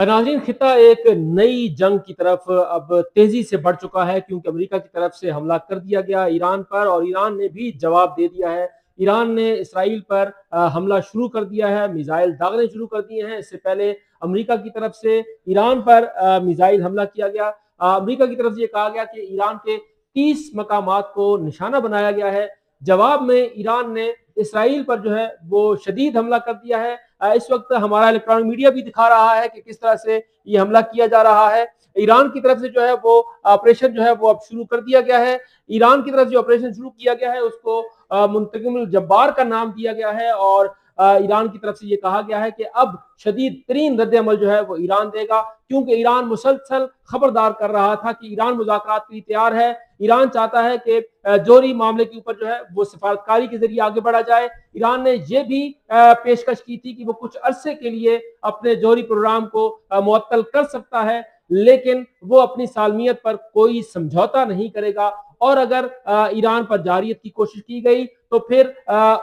नाज़रीन, खिता एक नई जंग की तरफ अब तेजी से बढ़ चुका है, क्योंकि अमेरिका की तरफ से हमला कर दिया गया ईरान पर और ईरान ने भी जवाब दे दिया है। ईरान ने इसराइल पर हमला शुरू कर दिया है, मिसाइल दागने शुरू कर दिए हैं। इससे पहले अमेरिका की तरफ से ईरान पर मिसाइल हमला किया गया। अमेरिका की तरफ से ये कहा गया कि ईरान के 30 मकामात को निशाना बनाया गया है। जवाब में ईरान ने इसराइल पर जो है वो शदीद हमला कर दिया है। इस वक्त हमारा इलेक्ट्रॉनिक मीडिया भी दिखा रहा है कि किस तरह से ये हमला किया जा रहा है। ईरान की तरफ से जो है वो ऑपरेशन जो है वो अब शुरू कर दिया गया है। ईरान की तरफ से ऑपरेशन शुरू किया गया है उसको मुंतकिमुल जब्बार का नाम दिया गया है और ईरान की तरफ से ये कहा गया है कि अब शदीद तरीन रद्द अमल जो है वो ईरान देगा, क्योंकि ईरान मुसलसल खबरदार कर रहा था कि ईरान मुज़ाकरात के लिए तैयार है। ईरान चाहता है कि जोहरी मामले के ऊपर जो है वो सिफारतकारी के जरिए आगे बढ़ा जाए। ईरान ने ये भी पेशकश की थी कि वो कुछ अरसे के लिए अपने जोहरी प्रोग्राम को मुअत्तल कर सकता है, लेकिन वो अपनी सालमियत पर कोई समझौता नहीं करेगा और अगर ईरान पर जारियत की कोशिश की गई तो फिर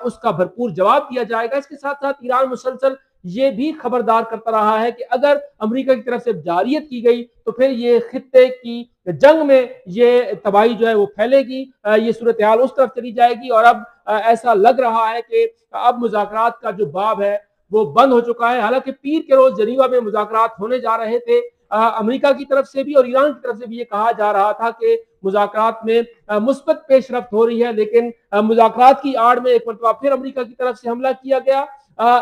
उसका भरपूर जवाब दिया जाएगा। इसके साथ साथ ईरान मुसलसल ये भी खबरदार करता रहा है कि अगर अमेरिका की तरफ से जारियत की गई तो फिर ये खित्ते की जंग में ये तबाही जो है वो फैलेगी, ये सूरत हाल उस तरफ चली जाएगी और अब ऐसा लग रहा है कि अब मुज़ाकरात का जो बाब है वो बंद हो चुका है। हालांकि पीर के रोज जनीवा में मुज़ाकरात होने जा रहे थे। अमेरिका की तरफ से भी और ईरान की तरफ से भी ये कहा जा रहा था कि मुज़ाकरात में मुस्बत पेशरफ्त हो रही है, लेकिन मुज़ाकरात की आड़ में एक मरतबा फिर अमेरिका की तरफ से हमला किया गया।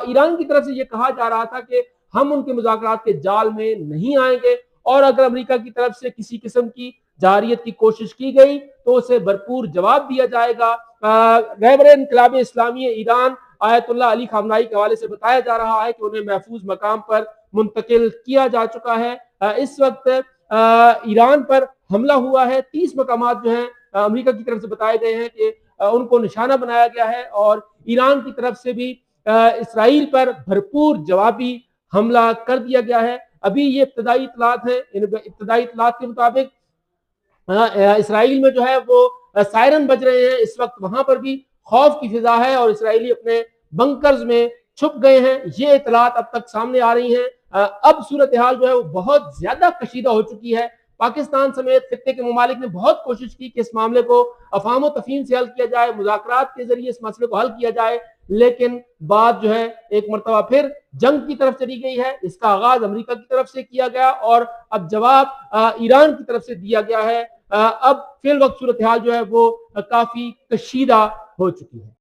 ईरान की तरफ से ये कहा जा रहा था कि हम उनके मुज़ाकरात के जाल में नहीं आएंगे और अगर अमेरिका की तरफ से किसी किस्म की जारियत की कोशिश की गई तो उसे भरपूर जवाब दिया जाएगा। रहबर इनकलाब इस्लामी ईरान आयतुल्लाह अली खामनाई के हवाले से बताया जा रहा है कि उन्हें महफूज मकाम पर मुंतकिल किया जा चुका है। इस वक्त ईरान पर हमला हुआ है। 30 मकामात जो हैं अमेरिका की तरफ से बताए गए हैं कि उनको निशाना बनाया गया है और ईरान की तरफ से भी इसराइल पर भरपूर जवाबी हमला कर दिया गया है। अभी ये इब्तदाई इत्तलात हैं। इन इब्तदाई इत्तलात के मुताबिक इसराइल में जो है वो सायरन बज रहे हैं। इस वक्त वहां पर भी खौफ की फिजा है और इसराइली अपने बंकर्स में छुप गए हैं। ये इत्तलात अब तक सामने आ रही हैं। अब सूरत हाल जो है वो बहुत ज्यादा कशीदा हो चुकी है। पाकिस्तान समेत खित्ते के ममालिक ने बहुत कोशिश की कि इस मामले को अफाम तफहीम से हल किया जाए, मुज़ाकरात के जरिए इस मसले को हल किया जाए, लेकिन बात जो है एक मरतबा फिर जंग की तरफ चली गई है। इसका आगाज अमेरिका की तरफ से किया गया और अब जवाब ईरान की तरफ से दिया गया है। अब फिल वक्त सूरत हाल जो है वो काफी कशीदा हो चुकी है।